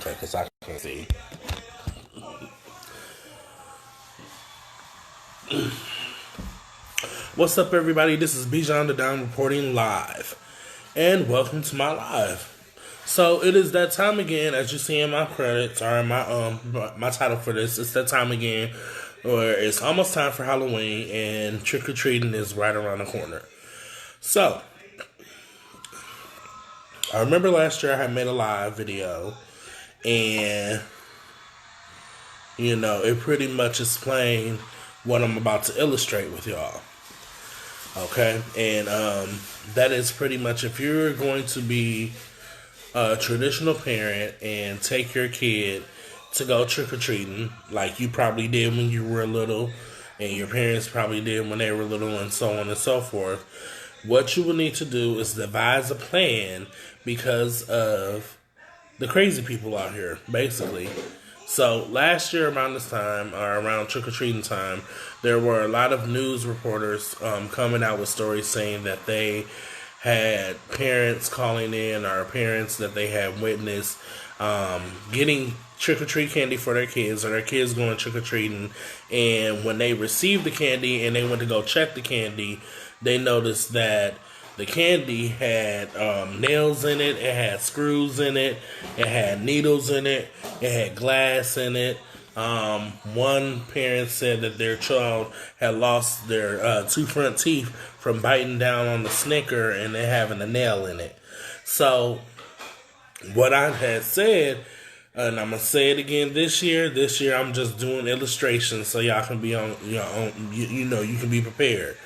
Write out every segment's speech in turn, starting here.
Okay, because I can't see. What's up, everybody? This is Bijan the Don reporting live. And welcome to my live. So it is that time again, as you see in my credits, or my title for this. It's that time again where it's almost time for Halloween and trick-or-treating is right around the corner. So, I remember last year I had made a live video and, it pretty much explained what I'm about to illustrate with y'all. Okay? And that is pretty much if you're going to be a traditional parent and take your kid to go trick-or-treating, like you probably did when you were little, and your parents probably did when they were little, and so on and so forth, what you will need to do is devise a plan because of the crazy people out here, basically. So last year around this time, or around trick-or-treating time, there were a lot of news reporters coming out with stories saying that they had parents calling in, or parents that they had witnessed getting trick-or-treat candy for their kids, or their kids going trick-or-treating, and when they received the candy and they went to go check the candy, they noticed that the candy had nails in it, it had screws in it, it had needles in it, it had glass in it. One parent said that their child had lost their 2 front teeth from biting down on the Snicker and it having a nail in it. So, what I had said, and I'm going to say it again this year I'm just doing illustrations so y'all can be on, you can be prepared.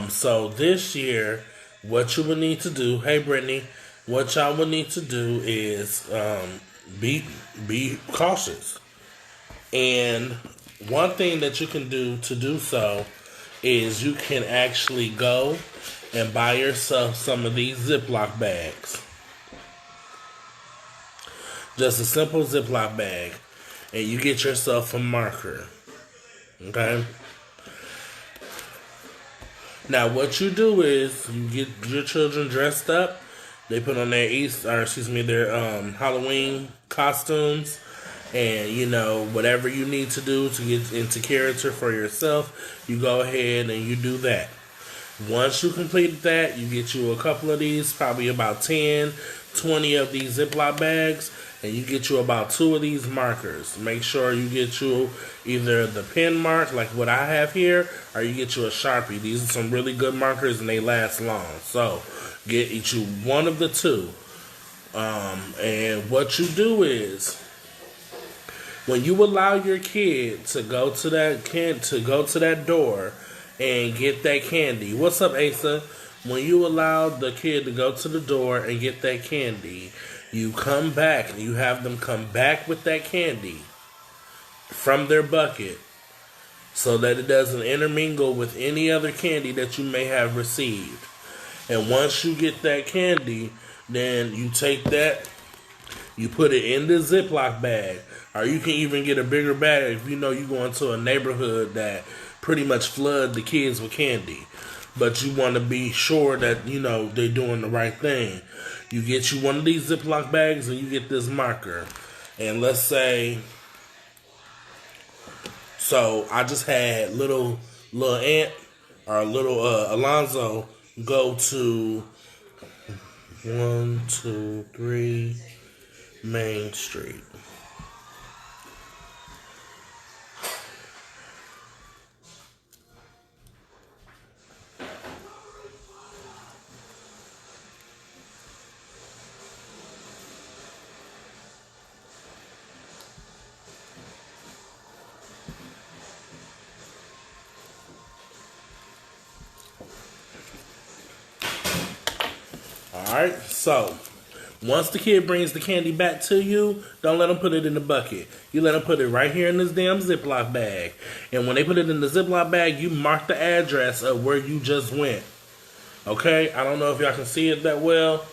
So this year, what you will need to do, hey Brittany, what y'all will need to do is be cautious. And one thing that you can do to do so is you can actually go and buy yourself some of these Ziploc bags. Just a simple Ziploc bag. And you get yourself a marker. Okay? Now, what you do is you get your children dressed up. They put on their their Halloween costumes, and whatever you need to do to get into character for yourself, you go ahead and you do that. Once you complete that, you get you a couple of these, probably about 10, 20 of these Ziploc bags, and you get you about 2 of these markers. Make sure you get you either the pen mark, like what I have here, or you get you a Sharpie. These are some really good markers, and they last long. So, get you one of the 2. And what you do is, when you allow your kid to go to that door and get that candy. What's up, Asa? When you allow the kid to go to the door and get that candy, you come back and you have them come back with that candy from their bucket so that it doesn't intermingle with any other candy that you may have received. And once you get that candy, then you take that, you put it in the Ziploc bag, or you can even get a bigger bag if you go into a neighborhood that pretty much flood the kids with candy. But you want to be sure that, they're doing the right thing. You get you one of these Ziploc bags and you get this marker. And let's say, so I just had little Ant or little Alonzo go to 1, 2, 3 Main Street. Alright, so once the kid brings the candy back to you, don't let them put it in the bucket. You let them put it right here in this damn Ziploc bag. And when they put it in the Ziploc bag, you mark the address of where you just went. Okay? I don't know if y'all can see it that well,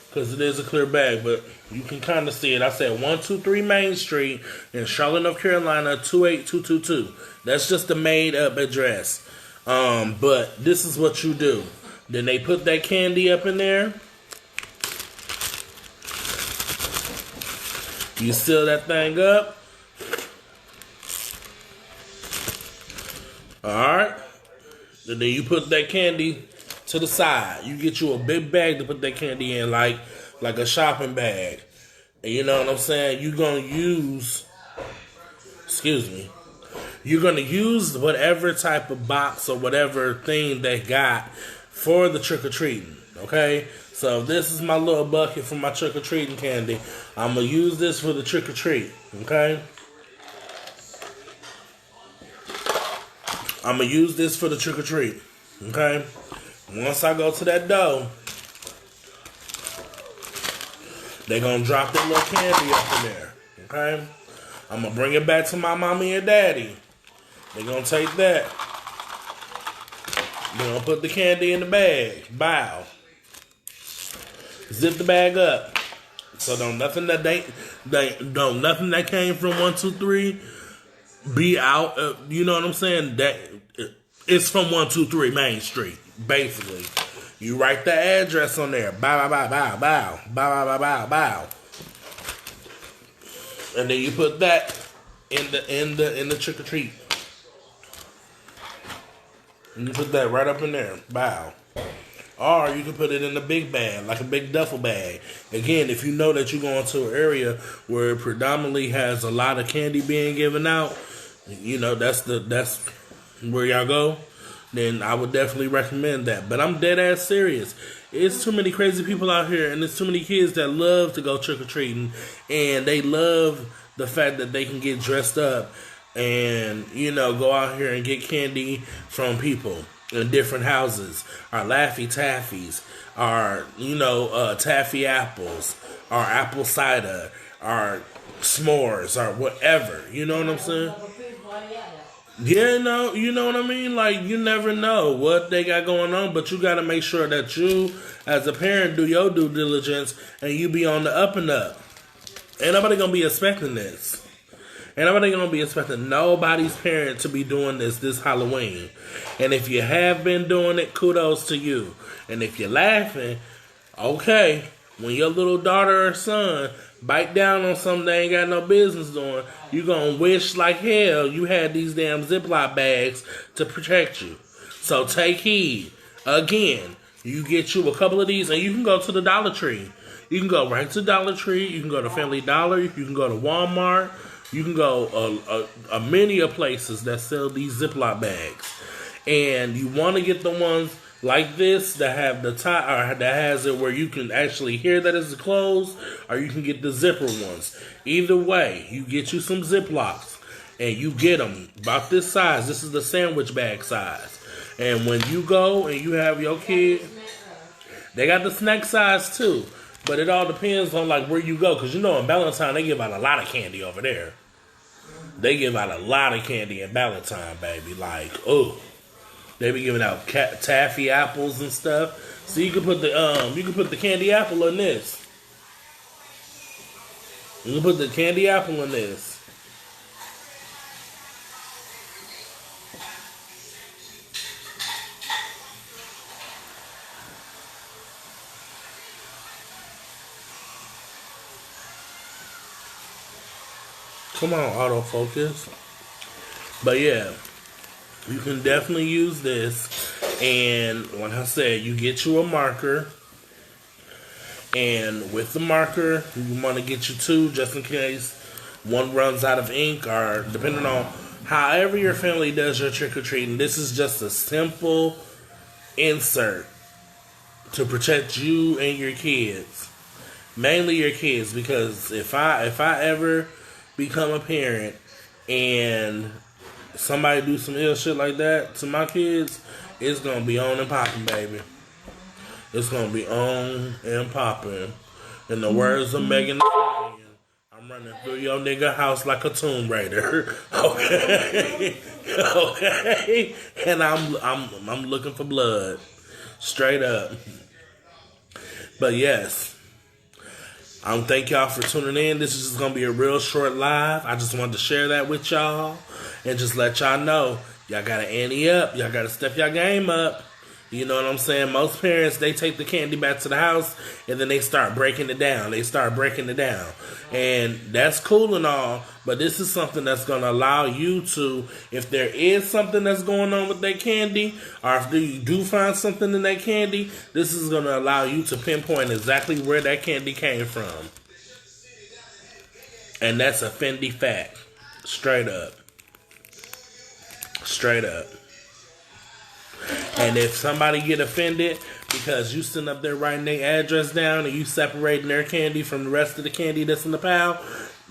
because it is a clear bag, but you can kind of see it. I said 123 Main Street in Charlotte, North Carolina, 28222. That's just a made-up address. But this is what you do. Then they put that candy up in there. You seal that thing up. Alright. And then you put that candy to the side. You get you a big bag to put that candy in, like a shopping bag. And you know what I'm saying? You're going to use, you're going to use whatever type of box or whatever thing they got for the trick-or-treating. Okay? So this is my little bucket for my trick-or-treating candy. I'm going to use this for the trick-or-treat. Okay? I'm going to use this for the trick-or-treat. Okay? Once I go to that door, they're going to drop that little candy up in there. Okay? I'm going to bring it back to my mommy and daddy. They're going to take that. They're going to put the candy in the bag. Bow. Zip the bag up. So don't nothing that nothing that came from 123 be out. You know what I'm saying? That it's from 123 Main Street. Basically, you write the address on there. Bow, bow, bow, bow, bow, bow, bow, bow, and then you put that in the trick or treat. And you put that right up in there. Bow. Or you can put it in a big bag, like a big duffel bag. Again, if you know that you're going to an area where it predominantly has a lot of candy being given out, you know, that's where y'all go, then I would definitely recommend that. But I'm dead ass serious. It's too many crazy people out here, and there's too many kids that love to go trick-or-treating, and they love the fact that they can get dressed up and, you know, go out here and get candy from people in different houses, our Laffy Taffies, our, you know, Taffy Apples, our apple cider, our s'mores, or whatever. You know what I'm saying? Yeah, no, you know what I mean? Like, you never know what they got going on, but you got to make sure that you, as a parent, do your due diligence and you be on the up and up. Ain't nobody going to be expecting this. Ain't nobody going to be expecting nobody's parent to be doing this Halloween. And if you have been doing it, kudos to you. And if you're laughing, okay, when your little daughter or son bite down on something they ain't got no business doing, you gonna wish like hell you had these damn Ziploc bags to protect you. So take heed. Again, you get you a couple of these, and you can go to the Dollar Tree. You can go right to Dollar Tree. You can go to Family Dollar. You can go to Walmart. You can go a many of places that sell these Ziploc bags. And you want to get the ones like this that have the top, or that has it where you can actually hear that it's closed, or you can get the zipper ones. Either way, you get you some Ziplocs, and you get them about this size. This is the sandwich bag size. And when you go and you have your kid, they got the snack size too. But it all depends on like where you go, because you know in Valentine they give out a lot of candy over there. They give out a lot of candy in Valentine, baby. Like, oh. They be giving out taffy apples and stuff. So you can put the candy apple in this. You can put the candy apple in this. Come on, autofocus. But yeah. You can definitely use this, and like I said, you get you a marker, and with the marker, you want to get you two just in case one runs out of ink, or depending on however your family does your trick-or-treating. This is just a simple insert to protect you and your kids, mainly your kids, because if I ever become a parent and somebody do some ill shit like that to my kids, it's gonna be on and popping, baby. It's gonna be on and popping. In the words of Megan Thee Stallion, I'm running through your nigga house like a Tomb Raider. Okay, okay. And I'm looking for blood, straight up. But yes. Thank y'all for tuning in. This is just going to be a real short live. I just wanted to share that with y'all and just let y'all know y'all got to ante up. Y'all got to step y'all game up. You know what I'm saying? Most parents, they take the candy back to the house and then they start breaking it down. They start breaking it down. And that's cool and all, but this is something that's going to allow you to, if there is something that's going on with that candy, or if you do find something in that candy, this is going to allow you to pinpoint exactly where that candy came from. And that's a Fendi fact. Straight up. Straight up. And if somebody get offended because you sitting up there writing their address down and you separating their candy from the rest of the candy that's in the pile,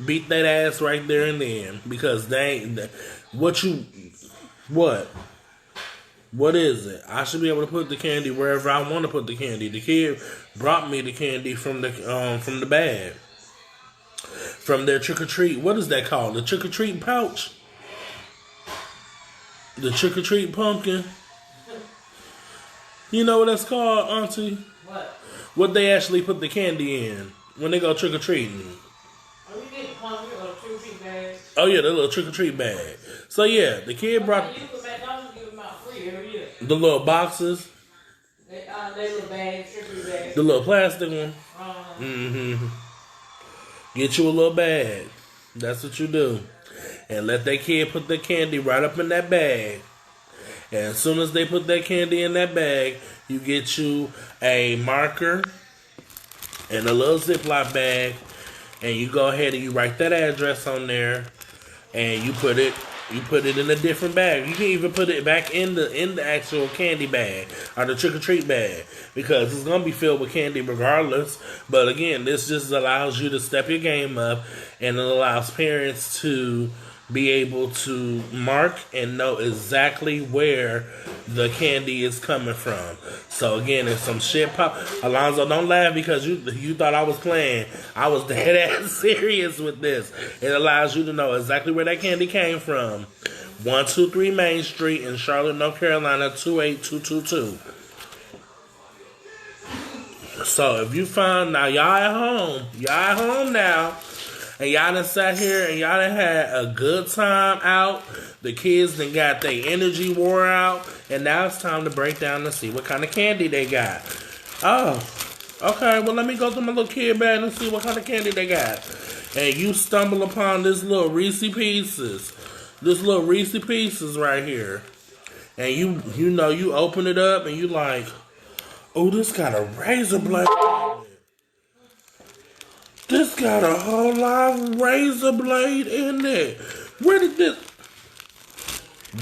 beat that ass right there and then. Because they ain't... What is it? I should be able to put the candy wherever I want to put the candy. The kid brought me the candy from the bag. From their trick-or-treat. What is that called? The trick-or-treat pouch? The trick-or-treat pumpkin? You know what that's called, Auntie? What? What they actually put the candy in when they go trick-or-treating. Oh, you get pumpkin or trick-or-treat bag? Oh, yeah, the little trick-or-treat bag. So, yeah, the kid brought... You put McDonald's give them out free every year. The little boxes. They little bags, trick-or-treat bags. The little plastic one. Mm-hmm. Get you a little bag. That's what you do. And let that kid put the candy right up in that bag. And as soon as they put that candy in that bag, you get you a marker and a little Ziploc bag, and you go ahead and you write that address on there, and you put it in a different bag. You can even put it back in the actual candy bag or the trick-or-treat bag, because it's gonna be filled with candy regardless. But again, this just allows you to step your game up, and it allows parents to be able to mark and know exactly where the candy is coming from. So again, if some shit pop, Alonzo, don't laugh because you thought I was playing. I was dead ass serious with this. It allows you to know exactly where that candy came from. 123 Main Street in Charlotte, North Carolina, 28222. So if you find, now y'all at home now, and y'all done sat here and y'all done had a good time out. The kids done got their energy wore out. And now it's time to break down and see what kind of candy they got. Oh, okay. Well, let me go through my little kid bag and see what kind of candy they got. And you stumble upon this little Reese Pieces. This little Reese Pieces right here. And you know, you open it up and you like, oh, this got a razor blade. This got a whole lot of razor blade in it. Where did this...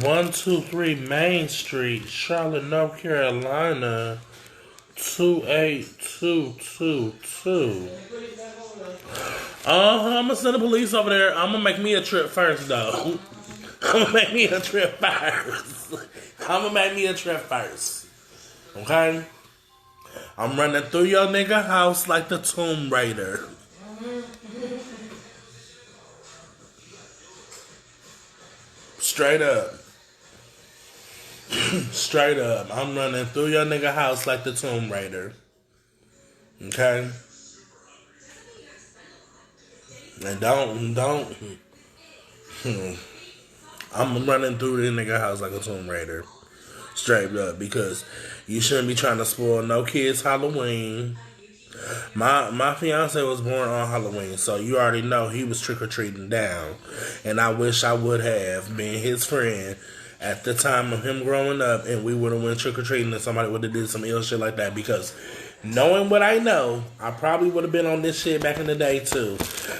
123 Main Street, Charlotte, North Carolina, 28222. I'm going to send the police over there. I'm going to make me a trip first, though. I'm going to make me a trip first. Okay? I'm running through your nigga house like the Tomb Raider. Straight up. Straight up. I'm running through your nigga house like the Tomb Raider. Okay? And don't. I'm running through the nigga house like a Tomb Raider. Straight up. Because you shouldn't be trying to spoil no kids' Halloween. My fiance was born on Halloween, so you already know he was trick-or-treating down. And I wish I would have been his friend at the time of him growing up, and we would have went trick-or-treating and somebody would have did some ill shit like that. Because knowing what I know, I probably would have been on this shit back in the day too.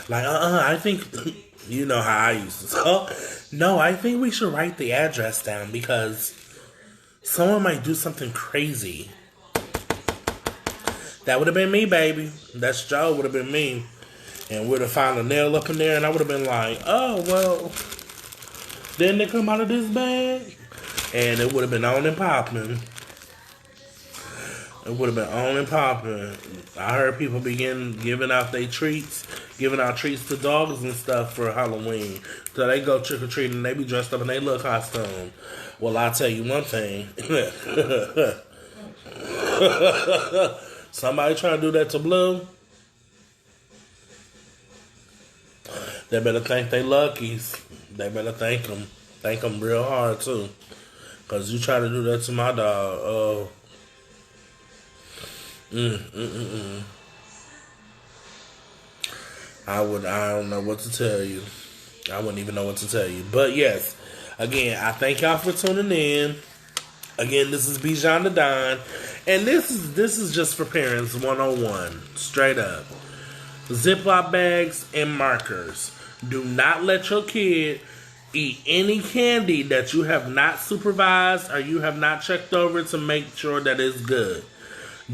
Like, I think, you know how I used to talk. No, I think we should write the address down because someone might do something crazy. That would have been me, baby. That's Joe, would have been me. And would have found a nail up in there, and I would have been like, oh, well, didn't it come out of this bag? And it would have been on and popping. It would have been on and popping. I heard people begin giving out their treats, giving out treats to dogs and stuff for Halloween. So they go trick-or-treating and they be dressed up in their little costume. Well, I'll tell you one thing. Somebody trying to do that to Blue, they better thank they luckies. They better thank them. Thank them real hard, too. Because you try to do that to my dog, oh, Mm. I don't know what to tell you. I wouldn't even know what to tell you. But yes, again, I thank y'all for tuning in. Again, this is Bijan the Don, and this is just for parents 101, straight up. Ziploc bags and markers. Do not let your kid eat any candy that you have not supervised or you have not checked over to make sure that it's good.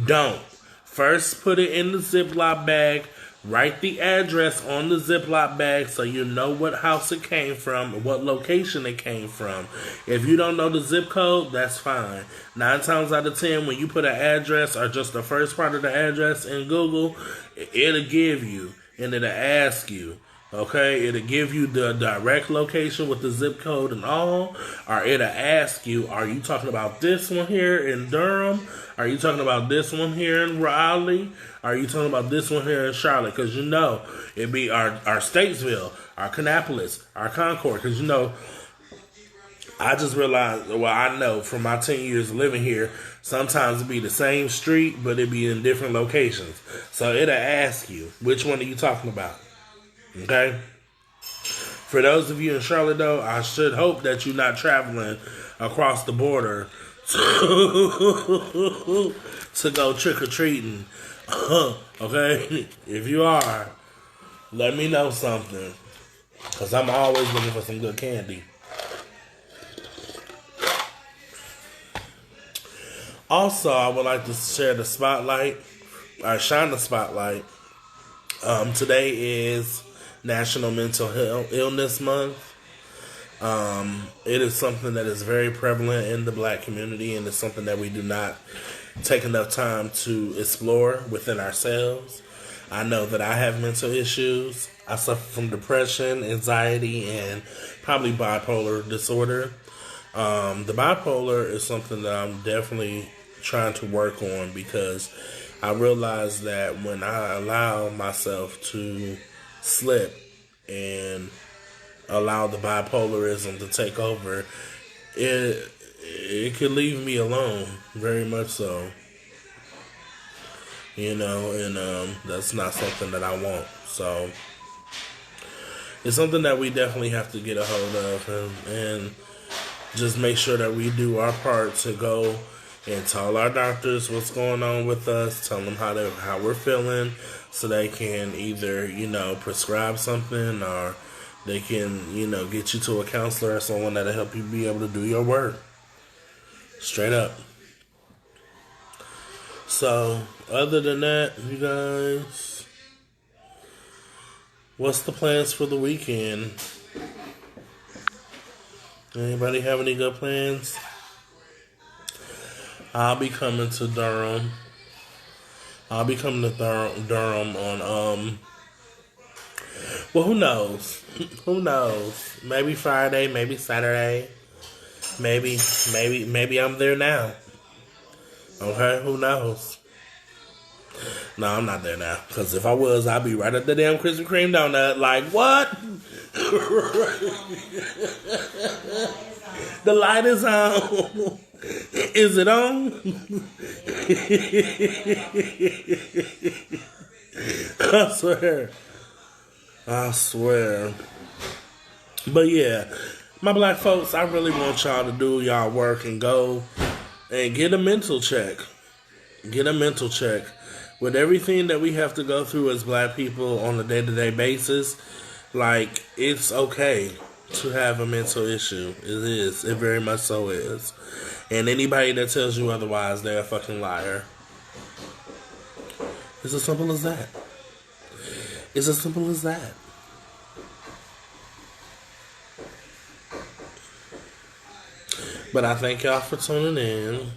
Don't. First, put it in the Ziploc bag. Write the address on the Ziploc bag so you know what house it came from, what location it came from. If you don't know the zip code, that's fine. 9 times out of 10, when you put an address or just the first part of the address in Google, it'll give you and it'll ask you. Okay, it'll give you the direct location with the zip code and all, or it'll ask you, are you talking about this one here in Durham? Are you talking about this one here in Raleigh? Are you talking about this one here in Charlotte? Because you know, it'd be our Statesville, our Kannapolis, our Concord. Because you know, I just realized, well, I know from my 10 years of living here, sometimes it'd be the same street, but it'd be in different locations. So it'll ask you, which one are you talking about? Okay? For those of you in Charlotte, though, I should hope that you're not traveling across the border to go trick-or-treating. Okay? If you are, let me know something. Because I'm always looking for some good candy. Also, I would like to share the spotlight, or shine the spotlight. Today is National Mental Illness Month. It is something that is very prevalent in the black community, and it's something that we do not take enough time to explore within ourselves. I know that I have mental issues. I suffer from depression, anxiety, and probably bipolar disorder. The bipolar is something that I'm definitely trying to work on because I realize that when I allow myself to slip and allow the bipolarism to take over, it could leave me alone, very much so. You know, and that's not something that I want. So it's something that we definitely have to get a hold of and just make sure that we do our part to go and tell our doctors what's going on with us, tell them how we're feeling, so they can either prescribe something or they can get you to a counselor or someone that'll help you be able to do your work. Straight up. So other than that, you guys, what's the plans for the weekend? Anybody have any good plans? I'll be coming to Durham. I'll be coming to Durham on well, who knows? Who knows? Maybe Friday, maybe Saturday, maybe I'm there now. Okay, who knows? No, I'm not there now. Because if I was, I'd be right at the damn Krispy Kreme donut. Like, what? The light is on. Is it on? I swear. I swear. But yeah, my black folks, I really want y'all to do y'all work and go and get a mental check. Get a mental check. With everything that we have to go through as black people on a day-to-day basis, like, it's okay to have a mental issue. It is. It very much so is. And anybody that tells you otherwise, they're a fucking liar. It's as simple as that. It's as simple as that. But I thank y'all for tuning in.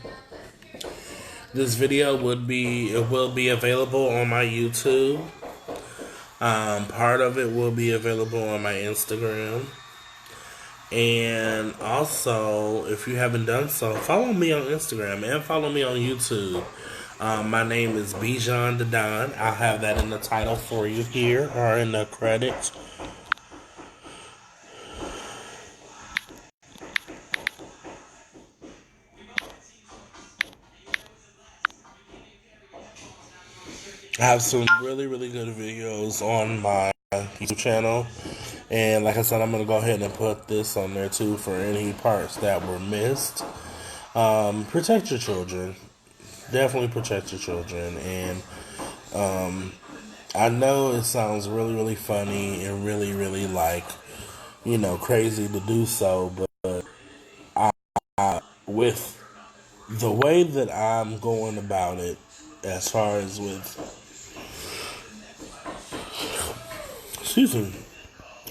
This video will be available on my YouTube. Part of it will be available on my Instagram. And also, if you haven't done so, follow me on Instagram and follow me on YouTube. My name is Bijan the Don. I'll have that in the title for you here or in the credits. I have some really, really good videos on my YouTube channel. And like I said, I'm going to go ahead and put this on there too for any parts that were missed. Protect your children. Definitely protect your children. And I know it sounds really, really funny and really, really like, crazy to do so. But with the way that I'm going about it, as far as with, excuse me,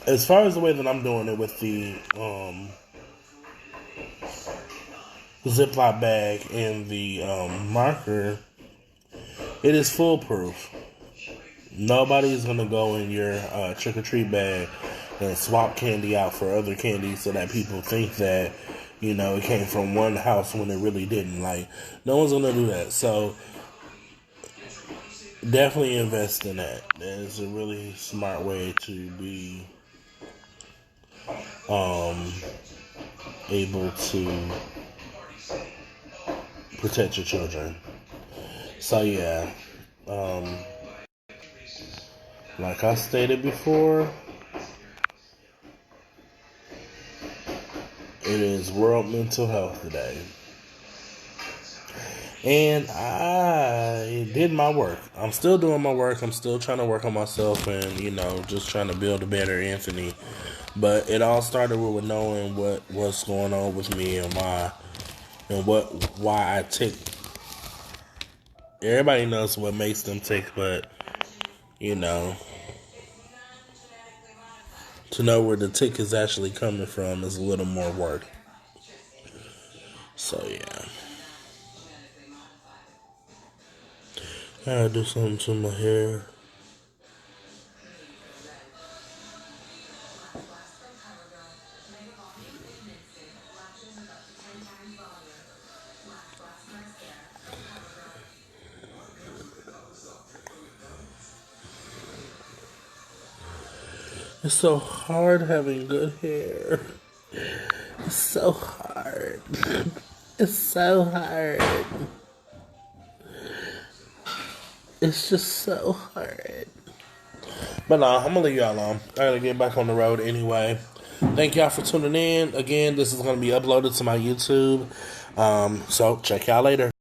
as far as the way that I'm doing it with the Ziploc bag and the marker, it is foolproof. Nobody's gonna go in your trick or treat bag and swap candy out for other candy so that people think that it came from one house when it really didn't. Like, no one's gonna do that. So definitely invest in that. That is a really smart way to be able to protect your children. So yeah, um, like I stated before, it is World Mental Health Day. And I did my work. I'm still doing my work. I'm still trying to work on myself and, just trying to build a better Anthony. But it all started with knowing what's going on with me and why I tick. Everybody knows what makes them tick, but, to know where the tick is actually coming from is a little more work. So, yeah. I gotta do something to my hair. It's so hard having good hair. It's so hard. It's so hard. It's just so hard. But no, I'm gonna leave y'all alone. I gotta get back on the road anyway. Thank y'all for tuning in. Again, this is gonna be uploaded to my YouTube. So check y'all later.